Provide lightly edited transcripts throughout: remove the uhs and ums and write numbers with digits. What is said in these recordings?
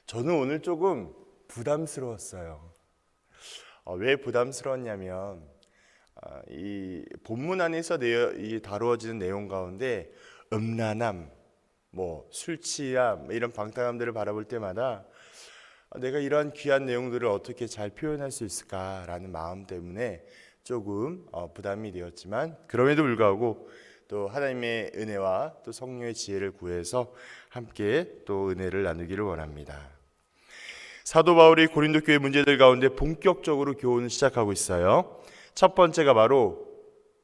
저는 오늘 조금 부담스러웠어요. 왜 부담스러웠냐면 이 본문 안에서 이 다루어지는 내용 가운데 음란함, 술 취함 이런 방탕함들을 바라볼 때마다 내가 이러한 귀한 내용들을 어떻게 잘 표현할 수 있을까라는 마음 때문에 조금 부담이 되었지만, 그럼에도 불구하고 또 하나님의 은혜와 또 성령의 지혜를 구해서 함께 또 은혜를 나누기를 원합니다. 사도 바울이 고린도 교회 문제들 가운데 본격적으로 교훈을 시작하고 있어요. 첫 번째가 바로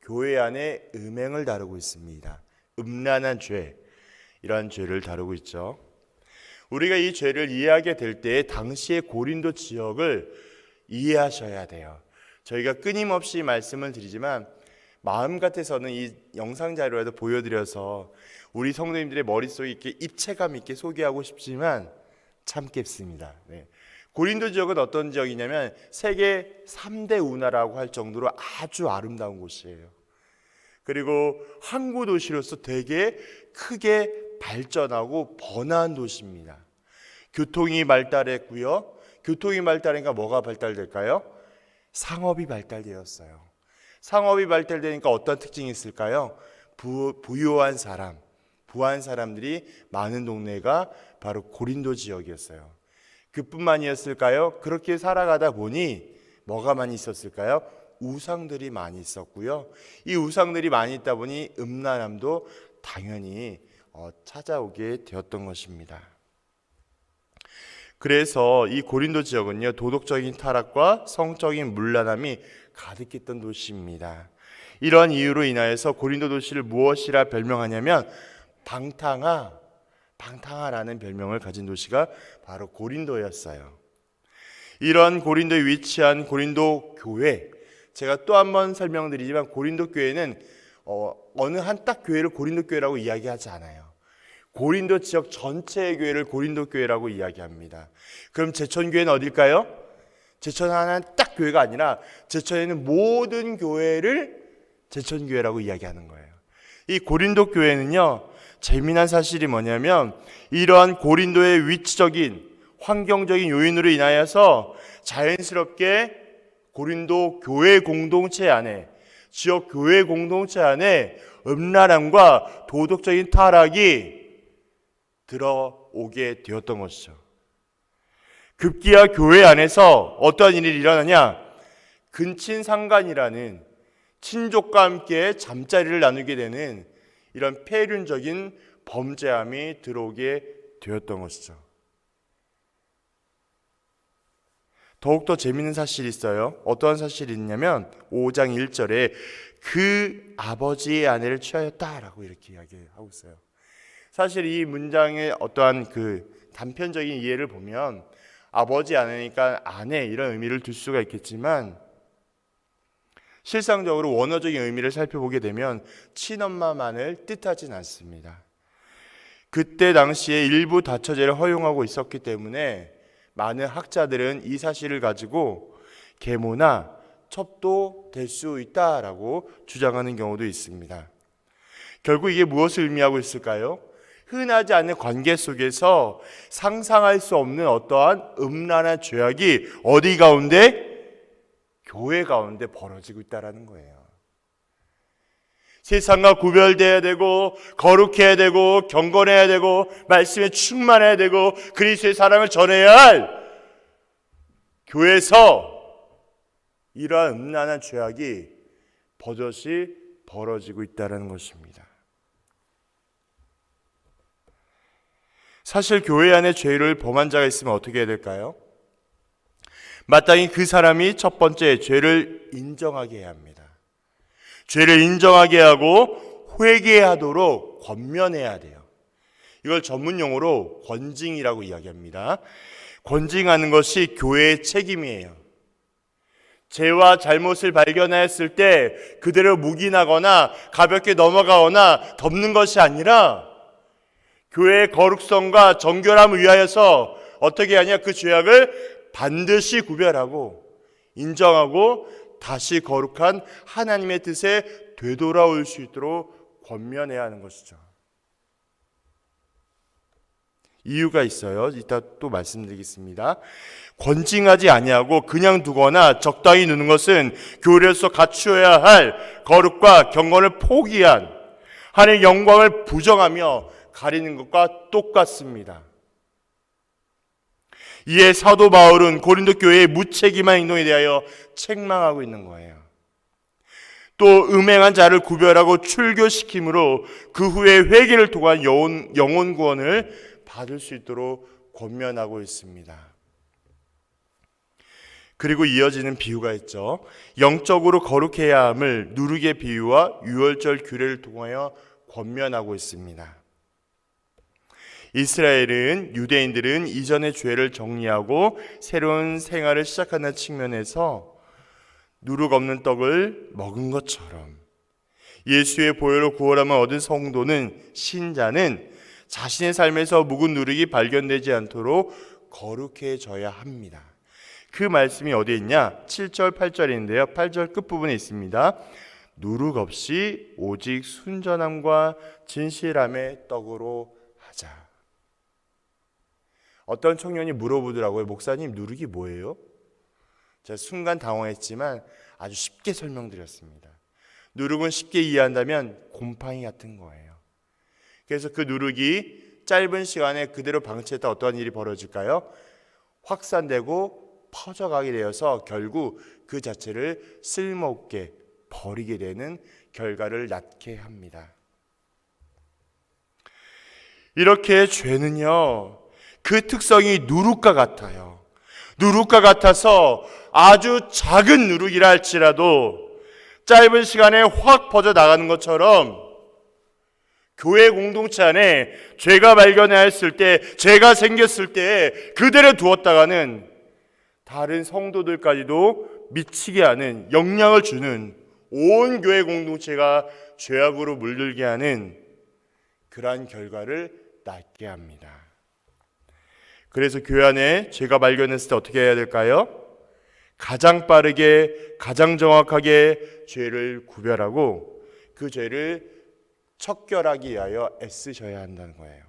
교회 안에 음행을 다루고 있습니다. 음란한 죄, 이러한 죄를 다루고 있죠. 우리가 이 죄를 이해하게 될 때 당시의 고린도 지역을 이해하셔야 돼요. 저희가 끊임없이 말씀을 드리지만 마음 같아서는 이 영상 자료라도 보여드려서 우리 성도님들의 머릿속에 있게 입체감 있게 소개하고 싶지만 참겠습니다. 고린도 지역은 어떤 지역이냐면 세계 3대 운하라고 할 정도로 아주 아름다운 곳이에요. 그리고 항구 도시로서 되게 크게 발전하고 번화한 도시입니다. 교통이 발달했고요. 교통이 발달하니까 뭐가 발달될까요? 상업이 발달되었어요. 상업이 발달되니까 어떤 특징이 있을까요? 부유한 사람, 부한 사람들이 많은 동네가 바로 고린도 지역이었어요. 그뿐만이었을까요? 그렇게 살아가다 보니 뭐가 많이 있었을까요? 우상들이 많이 있었고요. 이 우상들이 많이 있다 보니 음란함도 당연히 찾아오게 되었던 것입니다. 그래서 이 고린도 지역은요, 도덕적인 타락과 성적인 문란함이 가득했던 도시입니다. 이러한 이유로 인하여서 고린도 도시를 무엇이라 별명하냐면 방탕하라는 별명을 가진 도시가 바로 고린도였어요. 이런 고린도에 위치한 고린도 교회, 제가 또 한 번 설명드리지만 고린도 교회는 어느 한 딱 교회를 고린도 교회라고 이야기하지 않아요. 고린도 지역 전체의 교회를 고린도 교회라고 이야기합니다. 그럼 제천교회는 어딜까요? 제천 하나 딱 교회가 아니라 제천에는 모든 교회를 제천교회라고 이야기하는 거예요. 이 고린도 교회는요, 재미난 사실이 뭐냐면 이러한 고린도의 위치적인 환경적인 요인으로 인하여서 자연스럽게 고린도 교회 공동체 안에, 지역 교회 공동체 안에 음란함과 도덕적인 타락이 들어오게 되었던 것이죠. 급기야 교회 안에서 어떠한 일이 일어나냐? 근친상간이라는 친족과 함께 잠자리를 나누게 되는 이런 폐륜적인 범죄함이 들어오게 되었던 것이죠. 더욱더 재미있는 사실이 있어요. 어떠한 사실이 있냐면 5장 1절에 그 아버지의 아내를 취하였다라고 이렇게 이야기하고 있어요. 사실 이 문장의 어떠한 그 단편적인 이해를 보면 아버지 아내니까 아내 이런 의미를 둘 수가 있겠지만 실상적으로 원어적인 의미를 살펴보게 되면 친엄마만을 뜻하진 않습니다. 그때 당시에 일부 다처제를 허용하고 있었기 때문에 많은 학자들은 이 사실을 가지고 계모나 첩도 될 수 있다라고 주장하는 경우도 있습니다. 결국 이게 무엇을 의미하고 있을까요? 흔하지 않은 관계 속에서 상상할 수 없는 어떠한 음란한 죄악이 어디 가운데? 교회 가운데 벌어지고 있다는 거예요. 세상과 구별되어야 되고 거룩해야 되고 경건해야 되고 말씀에 충만해야 되고 그리스도의 사랑을 전해야 할 교회에서 이러한 음란한 죄악이 버젓이 벌어지고 있다는 것입니다. 사실 교회 안에 죄를 범한 자가 있으면 어떻게 해야 될까요? 마땅히 그 사람이 첫 번째 죄를 인정하게 해야 합니다. 죄를 인정하게 하고 회개하도록 권면해야 돼요. 이걸 전문 용어로 권징이라고 이야기합니다. 권징하는 것이 교회의 책임이에요. 죄와 잘못을 발견했을 때 그대로 묵인하거나 가볍게 넘어가거나 덮는 것이 아니라 교회의 거룩성과 정결함을 위하여서 어떻게 하냐? 그 죄악을 반드시 구별하고 인정하고 다시 거룩한 하나님의 뜻에 되돌아올 수 있도록 권면해야 하는 것이죠. 이유가 있어요. 이따 또 말씀드리겠습니다. 권징하지 아니하고 그냥 두거나 적당히 두는 것은 교회로서 갖추어야 할 거룩과 경건을 포기한 하나님의 영광을 부정하며 가리는 것과 똑같습니다. 이에 사도 바울은 고린도 교회의 무책임한 행동에 대하여 책망하고 있는 거예요. 또 음행한 자를 구별하고 출교시킴으로 그 후에 회개를 통한 영혼 구원을 받을 수 있도록 권면하고 있습니다. 그리고 이어지는 비유가 있죠. 영적으로 거룩해야 함을 누룩의 비유와 유월절 규례를 통하여 권면하고 있습니다. 이스라엘은, 유대인들은 이전의 죄를 정리하고 새로운 생활을 시작하는 측면에서 누룩 없는 떡을 먹은 것처럼 예수의 보혈로 구원함을 얻은 성도는, 신자는 자신의 삶에서 묵은 누룩이 발견되지 않도록 거룩해져야 합니다. 그 말씀이 어디에 있냐? 7절 8절인데요. 8절 끝부분에 있습니다. 누룩 없이 오직 순전함과 진실함의 떡으로 하자. 어떤 청년이 물어보더라고요. 목사님, 누룩이 뭐예요? 제가 순간 당황했지만 아주 쉽게 설명드렸습니다. 누룩은 쉽게 이해한다면 곰팡이 같은 거예요. 그래서 그 누룩이 짧은 시간에 그대로 방치했다 어떠한 일이 벌어질까요? 확산되고 퍼져가게 되어서 결국 그 자체를 쓸모없게 버리게 되는 결과를 낳게 합니다. 이렇게 죄는요, 그 특성이 누룩과 같아요. 누룩과 같아서 아주 작은 누룩이라 할지라도 짧은 시간에 확 퍼져나가는 것처럼 교회 공동체 안에 죄가 발견했을 때, 죄가 생겼을 때 그대로 두었다가는 다른 성도들까지도 미치게 하는, 영향을 주는, 온 교회 공동체가 죄악으로 물들게 하는 그러한 결과를 낳게 합니다. 그래서 교회 안에 죄가 발견했을 때 어떻게 해야 될까요? 가장 빠르게, 가장 정확하게 죄를 구별하고 그 죄를 척결하기 위하여 애쓰셔야 한다는 거예요.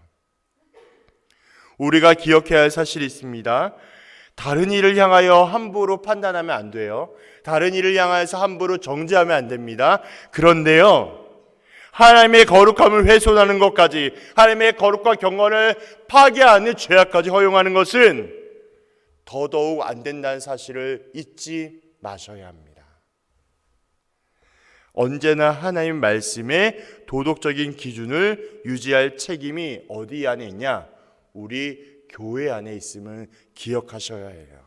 우리가 기억해야 할 사실이 있습니다. 다른 일을 향하여 함부로 판단하면 안 돼요. 다른 일을 향해서 함부로 정죄하면 안 됩니다. 그런데요, 하나님의 거룩함을 훼손하는 것까지, 하나님의 거룩과 경건을 파괴하는 죄악까지 허용하는 것은 더더욱 안 된다는 사실을 잊지 마셔야 합니다. 언제나 하나님 말씀의 도덕적인 기준을 유지할 책임이 어디 안에 있냐? 우리 교회 안에 있음을 기억하셔야 해요.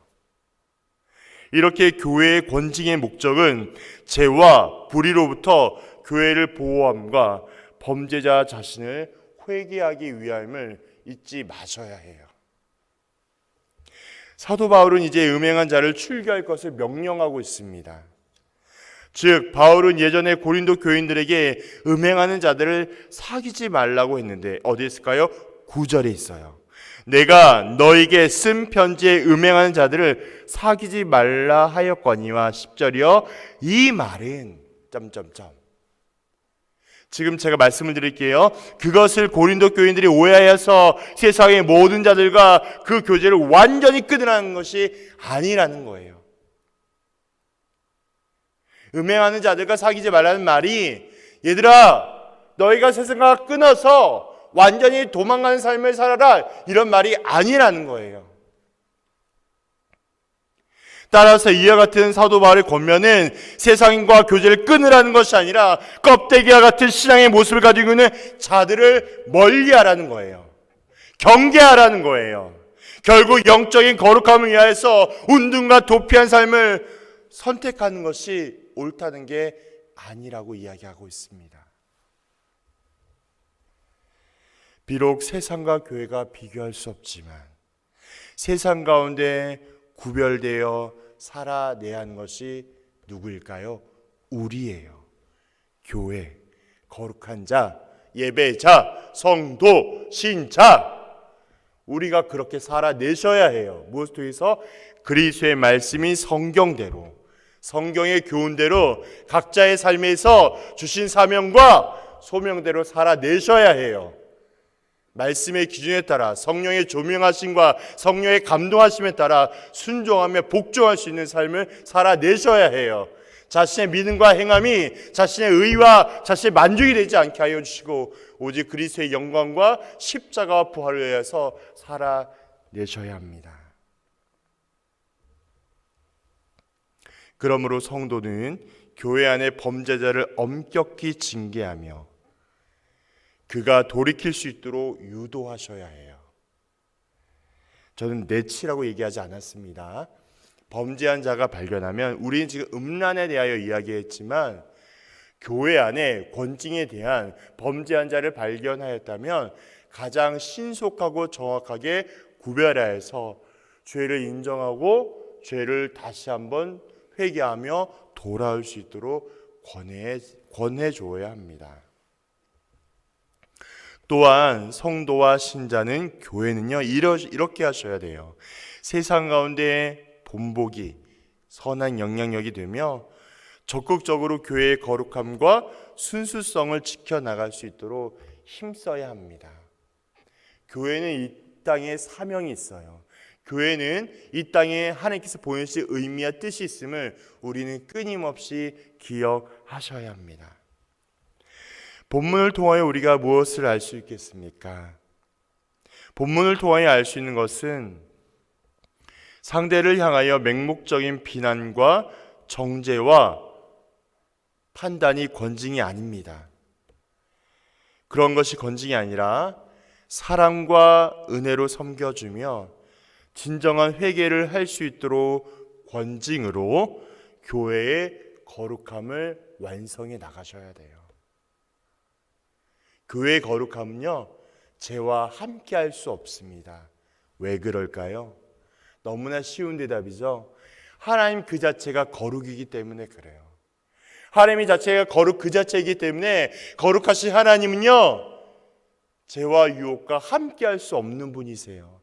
이렇게 교회의 권징의 목적은 죄와 불의로부터 교회를 보호함과 범죄자 자신을 회개하기 위함을 잊지 마셔야 해요. 사도 바울은 이제 음행한 자를 출교할 것을 명령하고 있습니다. 즉 바울은 예전에 고린도 교인들에게 음행하는 자들을 사귀지 말라고 했는데 어디에 있을까요? 9절에 있어요. 내가 너에게 쓴 편지에 음행하는 자들을 사귀지 말라 하였거니와 10절이요. 이 말은 지금 제가 말씀을 드릴게요. 그것을 고린도 교인들이 오해하여서 세상의 모든 자들과 그 교제를 완전히 끊으라는 것이 아니라는 거예요. 음행하는 자들과 사귀지 말라는 말이, 얘들아 너희가 세상과 끊어서 완전히 도망가는 삶을 살아라, 이런 말이 아니라는 거예요. 따라서 이와 같은 사도 바울의 권면은 세상인과 교제를 끊으라는 것이 아니라 껍데기와 같은 신앙의 모습을 가지고 있는 자들을 멀리하라는 거예요. 경계하라는 거예요. 결국 영적인 거룩함을 위하여서 운동과 도피한 삶을 선택하는 것이 옳다는 게 아니라고 이야기하고 있습니다. 비록 세상과 교회가 비교할 수 없지만 세상 가운데 구별되어 살아내야 하는 것이 누구일까요? 우리예요. 교회, 거룩한 자, 예배자, 성도, 신자, 우리가 그렇게 살아내셔야 해요. 무엇을 통해서? 그리스도의 말씀인 성경대로, 성경의 교훈대로 각자의 삶에서 주신 사명과 소명대로 살아내셔야 해요. 말씀의 기준에 따라 성령의 조명하심과 성령의 감동하심에 따라 순종하며 복종할 수 있는 삶을 살아내셔야 해요. 자신의 믿음과 행함이 자신의 의와 자신의 만족이 되지 않게 하여 주시고 오직 그리스도의 영광과 십자가와 부활을 위해서 살아내셔야 합니다. 그러므로 성도는 교회 안의 범죄자를 엄격히 징계하며 그가 돌이킬 수 있도록 유도하셔야 해요. 저는 내치라고 얘기하지 않았습니다. 범죄한 자가 발견하면 우리는 지금 음란에 대하여 이야기했지만 교회 안에 권징에 대한 범죄한 자를 발견하였다면 가장 신속하고 정확하게 구별하여서 죄를 인정하고 죄를 다시 한번 회개하며 돌아올 수 있도록 권해 줘야 합니다. 또한 성도와 신자는 교회는요 이렇게 하셔야 돼요. 세상 가운데 본보기 선한 영향력이 되며 적극적으로 교회의 거룩함과 순수성을 지켜나갈 수 있도록 힘써야 합니다. 교회는 이 땅에 사명이 있어요. 교회는 이 땅에 하나님께서 보내실 의미와 뜻이 있음을 우리는 끊임없이 기억하셔야 합니다. 본문을 통하여 우리가 무엇을 알 수 있겠습니까? 본문을 통하여 알 수 있는 것은 상대를 향하여 맹목적인 비난과 정죄와 판단이 권징이 아닙니다. 그런 것이 권징이 아니라 사랑과 은혜로 섬겨주며 진정한 회개를 할 수 있도록 권징으로 교회의 거룩함을 완성해 나가셔야 돼요. 교회의 거룩함은요 죄와 함께 할 수 없습니다. 왜 그럴까요? 너무나 쉬운 대답이죠. 하나님 그 자체가 거룩이기 때문에 그래요. 하나님 자체가 거룩 그 자체이기 때문에 거룩하신 하나님은요 죄와 유혹과 함께 할 수 없는 분이세요.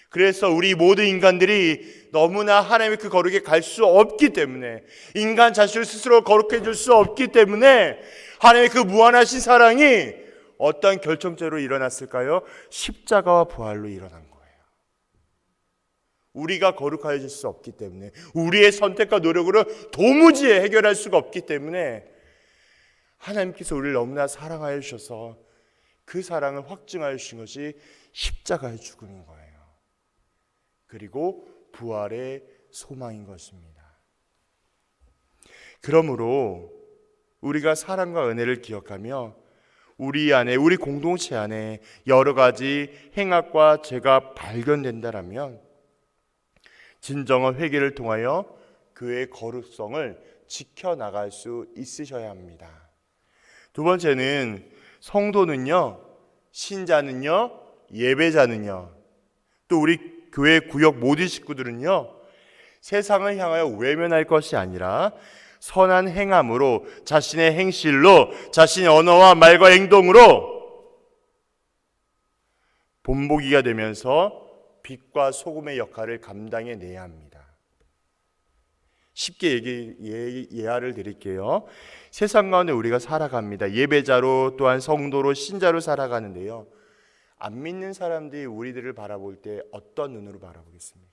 그래서 우리 모든 인간들이 너무나 하나님의 그 거룩에 갈 수 없기 때문에 인간 자신을 스스로 거룩해 줄 수 없기 때문에 하나님의 그 무한하신 사랑이 어떤 결정적으로 일어났을까요? 십자가와 부활로 일어난 거예요. 우리가 거룩하여 질 수 없기 때문에 우리의 선택과 노력으로 도무지 해결할 수가 없기 때문에 하나님께서 우리를 너무나 사랑하여 주셔서 그 사랑을 확증하여 주신 것이 십자가의 죽음인 거예요. 그리고 부활의 소망인 것입니다. 그러므로 우리가 사랑과 은혜를 기억하며 우리 안에 우리 공동체 안에 여러 가지 행악과 죄가 발견된다라면 진정한 회개를 통하여 그의 거룩성을 지켜나갈 수 있으셔야 합니다. 두 번째는 성도는요 신자는요 예배자는요 또 우리 교회 구역 모든 식구들은요 세상을 향하여 외면할 것이 아니라 선한 행함으로 자신의 행실로 자신의 언어와 말과 행동으로 본보기가 되면서 빛과 소금의 역할을 감당해내야 합니다. 쉽게 예화를 드릴게요. 세상 가운데 우리가 살아갑니다. 예배자로 또한 성도로 신자로 살아가는데요. 안 믿는 사람들이 우리들을 바라볼 때 어떤 눈으로 바라보겠습니까?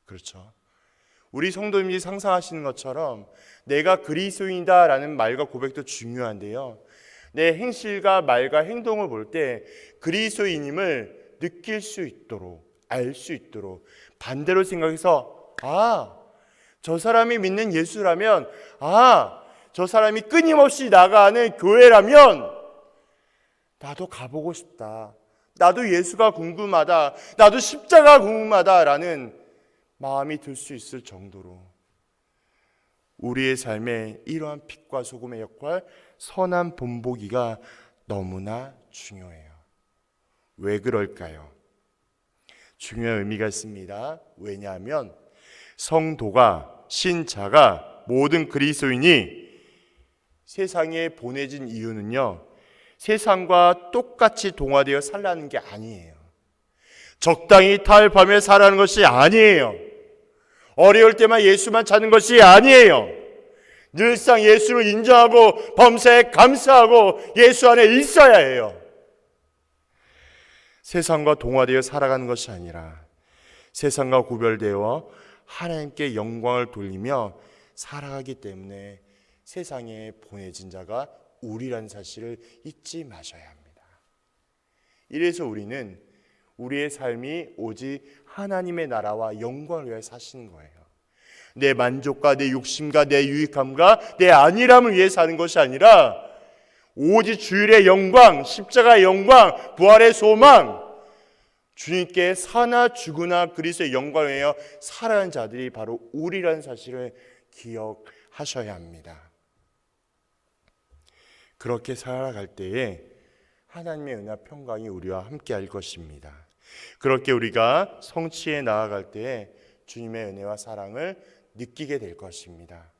그렇죠. 우리 성도님들이 상상하시는 것처럼 내가 그리스도인이다라는 말과 고백도 중요한데요. 내 행실과 말과 행동을 볼 때 그리스도인임을 느낄 수 있도록 알 수 있도록 반대로 생각해서 저 사람이 믿는 예수라면 저 사람이 끊임없이 나가는 교회라면 나도 가보고 싶다. 나도 예수가 궁금하다. 나도 십자가 궁금하다라는 마음이 들 수 있을 정도로 우리의 삶에 이러한 빛과 소금의 역할, 선한 본보기가 너무나 중요해요. 왜 그럴까요? 중요한 의미가 있습니다. 왜냐하면 성도가 신자가 모든 그리스도인이 세상에 보내진 이유는요 세상과 똑같이 동화되어 살라는 게 아니에요. 적당히 타협하며 살아가는 것이 아니에요. 어려울 때만 예수만 찾는 것이 아니에요. 늘상 예수를 인정하고 범사에 감사하고 예수 안에 있어야 해요. 세상과 동화되어 살아가는 것이 아니라 세상과 구별되어 하나님께 영광을 돌리며 살아가기 때문에 세상에 보내진 자가 우리란 사실을 잊지 마셔야 합니다. 이래서 우리는 우리의 삶이 오직 하나님의 나라와 영광을 위해 사시는 거예요. 내 만족과 내 욕심과 내 유익함과 내 안일함을 위해 사는 것이 아니라 오직 주일의 영광, 십자가의 영광, 부활의 소망, 주님께 사나 죽으나 그리스도의 영광을 위하여 살아가는 자들이 바로 우리라는 사실을 기억하셔야 합니다. 그렇게 살아갈 때에 하나님의 은혜와 평강이 우리와 함께할 것입니다. 그렇게 우리가 성취해 나아갈 때에 주님의 은혜와 사랑을 느끼게 될 것입니다.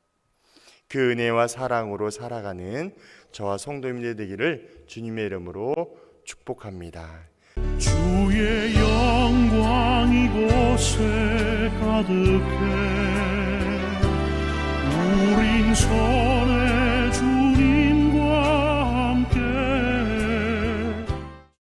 그 은혜와 사랑으로 살아가는 저와 성도님들 되기를 주님의 이름으로 축복합니다. 주의 영광 이곳에 가득해 우린